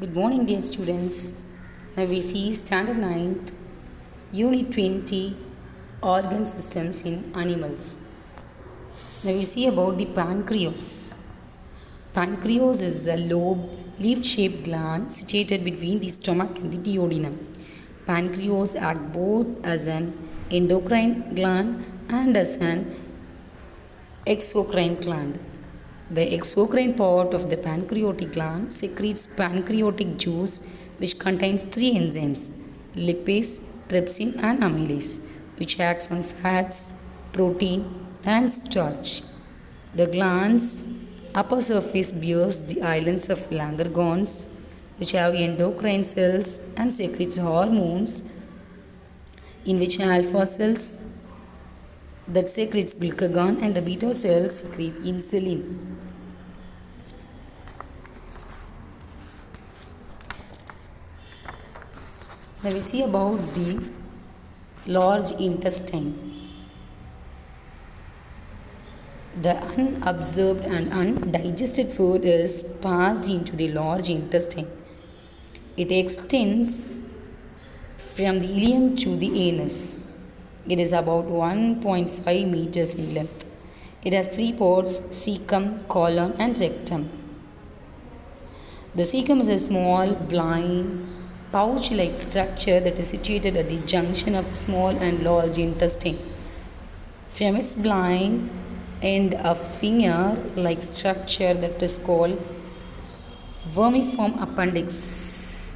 Good morning, dear students. Now we see Standard 9th, Unit 20, Organ Systems in Animals. Now we see about the pancreas. Pancreas is a lobed, leaf-shaped gland situated between the stomach and the duodenum. Pancreas acts both as an endocrine gland and as an exocrine gland. The exocrine part of the pancreatic gland secretes pancreatic juice, which contains three enzymes: lipase, trypsin, and amylase, which acts on fats, protein, and starch. The gland's upper surface bears the islands of Langerhans, which have endocrine cells and secretes hormones, in which alpha cells that secretes glucagon and the beta cells secrete insulin. Now we see about the large intestine. The unabsorbed and undigested food is passed into the large intestine. It extends from the ileum to the anus. It is about 1.5 meters in length. It has three parts: cecum, colon, and rectum. The cecum is a small, blind, pouch-like structure that is situated at the junction of small and large intestine. From its blind end, a finger-like structure that is called vermiform appendix.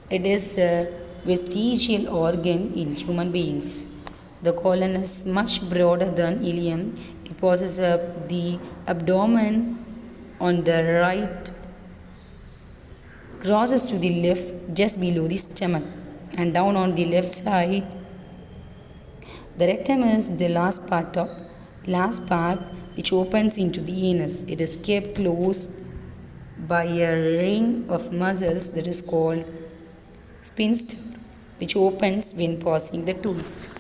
It is a vestigial organ in human beings. The colon is much broader than ileum. It passes up the abdomen on the right, crosses to the left just below the stomach, and down on the left side. The rectum is the last part which opens into the anus. It is kept close by a ring of muscles that is called sphincter, which opens when passing the tools.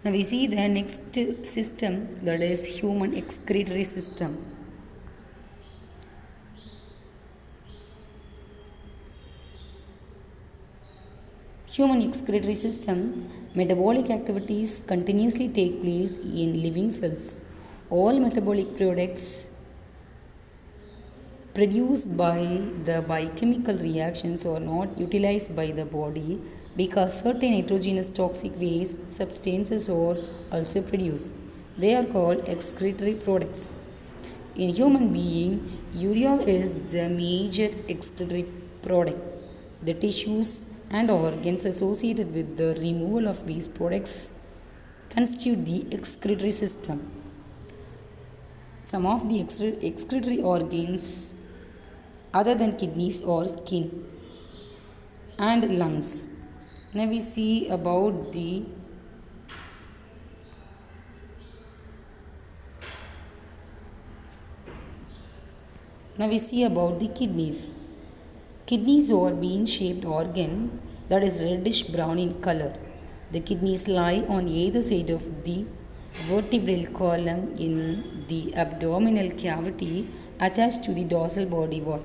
Now we see the next system, that is human excretory system. Human excretory system. Metabolic activities continuously take place in living cells. All metabolic products produced by the biochemical reactions are not utilized by the body because certain heterogeneous toxic waste substances are also produced. They are called excretory products. In human being, urea is the major excretory product. The tissues and organs associated with the removal of waste products constitute the excretory system. Some of the excretory organs other than kidneys are skin and lungs. Now we see about the kidneys. Kidneys are bean-shaped organ that is reddish brown in color. The kidneys lie on either side of the vertebral column in the abdominal cavity attached to the dorsal body wall.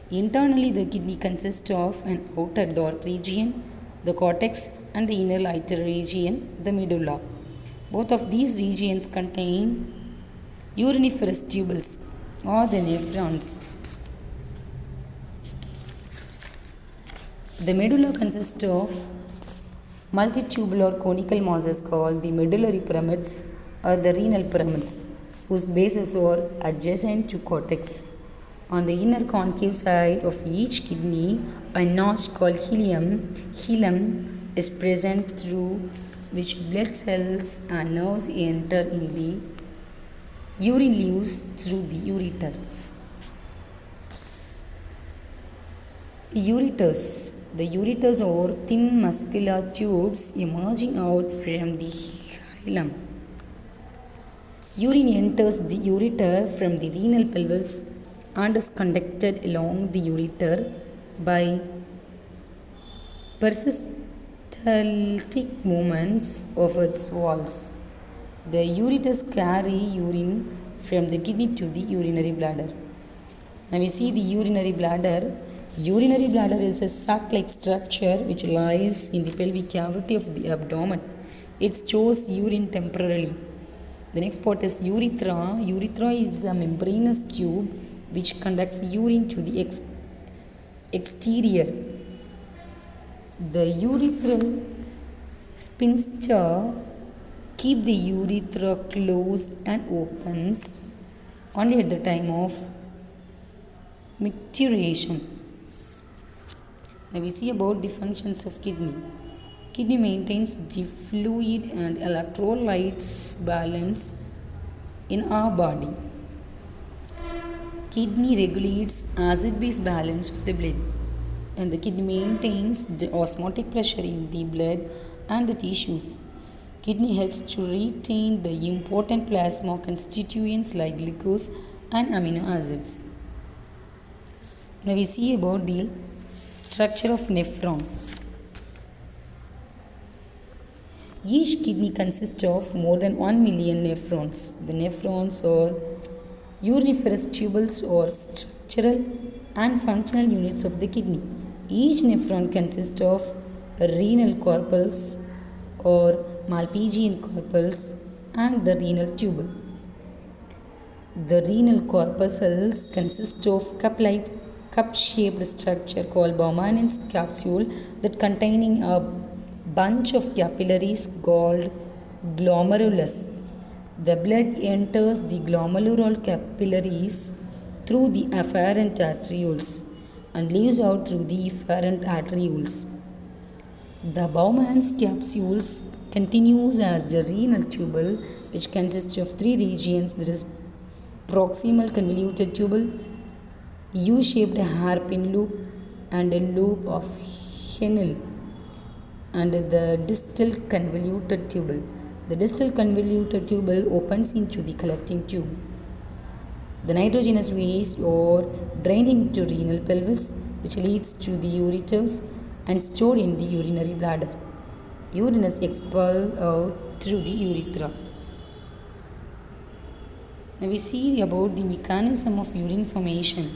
Internally, the kidney consists of an outer dark region, the cortex, and the inner lighter region, the medulla. Both of these regions contain uriniferous tubules or the nephrons. The medulla consists of multitubular conical masses called the medullary pyramids or the renal pyramids, whose bases are adjacent to cortex. On the inner concave side of each kidney, a notch called hilum is present, through which blood cells and nerves enter in the urine leaves through the ureter. Ureters. The ureters are thin muscular tubes emerging out from the hilum. Urine enters the ureter from the renal pelvis and is conducted along the ureter by peristaltic movements of its walls. The ureters carry urine from the kidney to the urinary bladder. Now we see the urinary bladder. Urinary bladder is a sac-like structure which lies in the pelvic cavity of the abdomen. It stores urine temporarily. The next part is urethra. Urethra is a membranous tube which conducts urine to the exterior. The urethral sphincter keep the urethra closed and opens only at the time of micturition. Now we see about the functions of kidney. Kidney maintains the fluid and electrolytes balance in our body. Kidney regulates acid-base balance of the blood, and the kidney maintains the osmotic pressure in the blood and the tissues. Kidney helps to retain the important plasma constituents like glucose and amino acids. Now we see about the structure of nephron. Each kidney consists of more than 1 million nephrons. The nephrons are uriniferous tubules or structural and functional units of the kidney. Each nephron consists of renal corpuscles or Malpighian corpuscles and the renal tubule. The renal corpuscles consist of cup-shaped structure called Bowman's capsule that containing a bunch of capillaries called glomerulus. The blood enters the glomerular capillaries through the afferent arterioles and leaves out through the efferent arterioles. The Bowman's capsules continues as the renal tubule, which consists of three regions. There is proximal convoluted tubule, U-shaped hairpin loop, and a loop of Henle, and the distal convoluted tubule. The distal convoluted tubule opens into the collecting tube. The nitrogenous waste are drained into renal pelvis, which leads to the ureters and stored in the urinary bladder. Urine is expelled out through the urethra. Now we see about the mechanism of urine formation.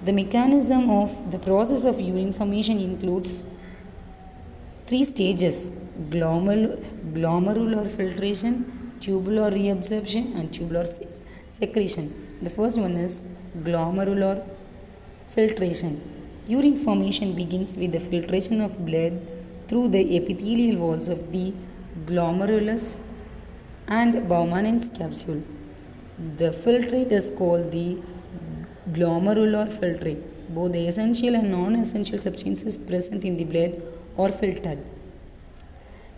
The mechanism of the process of urine formation includes three stages: glomerular filtration, tubular reabsorption, and tubular secretion. The first one is glomerular filtration. Urine formation begins with the filtration of blood through the epithelial walls of the glomerulus and Bowman's capsule. The filtrate is called the glomerular filtrate. Both the essential and non-essential substances present in the blood are filtered.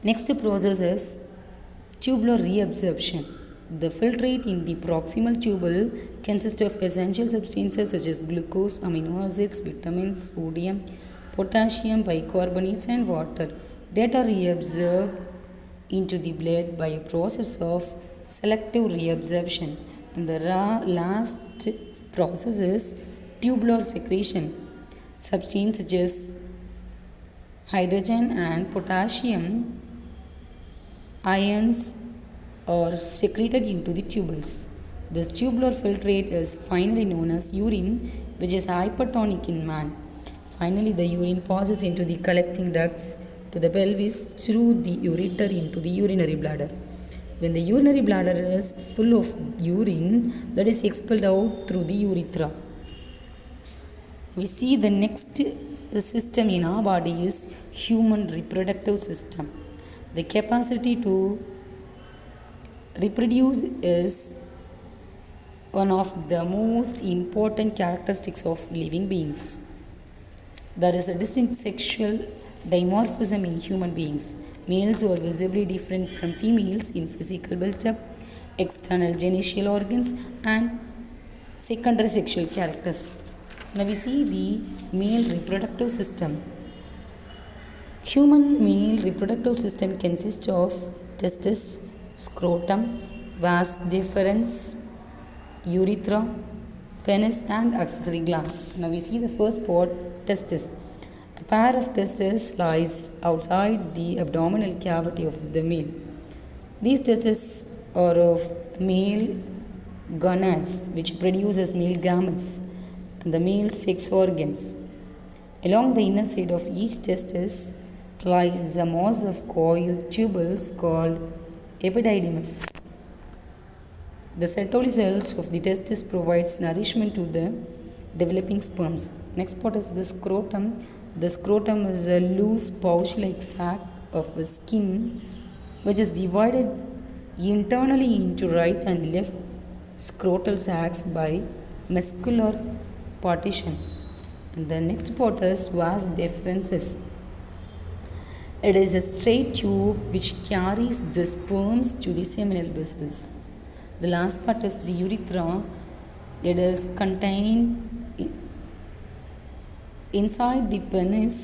Next process is tubular reabsorption. The filtrate in the proximal tubule consists of essential substances such as glucose, amino acids, vitamins, sodium, potassium, bicarbonates, and water that are reabsorbed into the blood by a process of selective reabsorption. And the last process is tubular secretion. Substances such as hydrogen and potassium ions are secreted into the tubules. This tubular filtrate is finally known as urine, which is hypertonic in man. Finally, the urine passes into the collecting ducts to the pelvis through the ureter into the urinary bladder. When the urinary bladder is full of urine, that is expelled out through the urethra. We see the next system in our body is human reproductive system. The capacity to reproduce is one of the most important characteristics of living beings. There is a distinct sexual dimorphism in human beings. Males are visibly different from females in physical build-up, external genital organs, and secondary sexual characters. Now we see the male reproductive system. Human male reproductive system consists of testes, scrotum, vas deferens, urethra, penis, and accessory glands. Now we see the first part, testes. A pair of testes lies outside the abdominal cavity of the male. These testes are of male gonads, which produces male gametes. and the male sex organs. Along the inner side of each testis lies a mass of coiled tubules called epididymis. The Sertoli cells of the testis provides nourishment to the developing sperms. Next part is the scrotum. The scrotum is a loose pouch-like sac of skin which is divided internally into right and left scrotal sacs by muscular partition. And the next part is vas deferens. It is a straight tube which carries the sperms to the seminal vessels. The last part is the urethra. It is contained inside the penis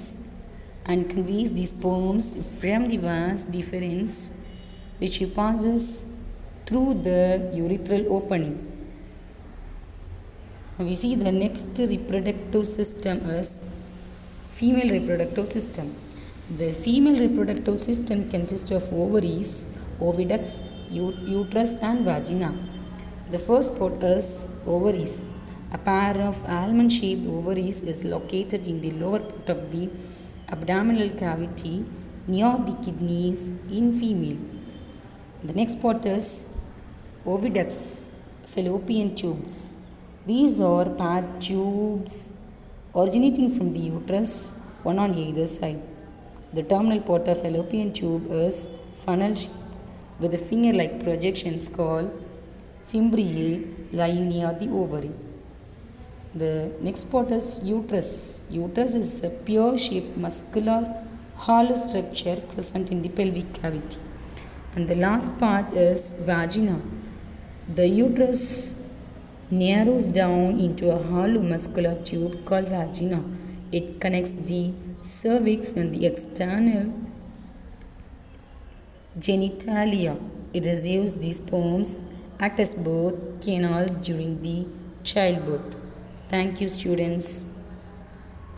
and conveys the sperms from the vas deferens, which passes through the urethral opening. Now we see the next reproductive system is female reproductive system. The female reproductive system consists of ovaries, oviducts, uterus and vagina. The first part is ovaries. A pair of almond-shaped ovaries is located in the lower part of the abdominal cavity near the kidneys in female. The next part is oviducts, fallopian tubes. These are paired tubes originating from the uterus, one on either side. The terminal part of fallopian tube is funnel shaped with finger-like projections called fimbriae lying near the ovary. The next part is uterus. Uterus is a pear-shaped muscular hollow structure present in the pelvic cavity. And the last part is vagina. The uterus narrows down into a hollow muscular tube called vagina. It connects the cervix and the external genitalia. It receives the sperms, act as birth canal during the childbirth. Thank you, students.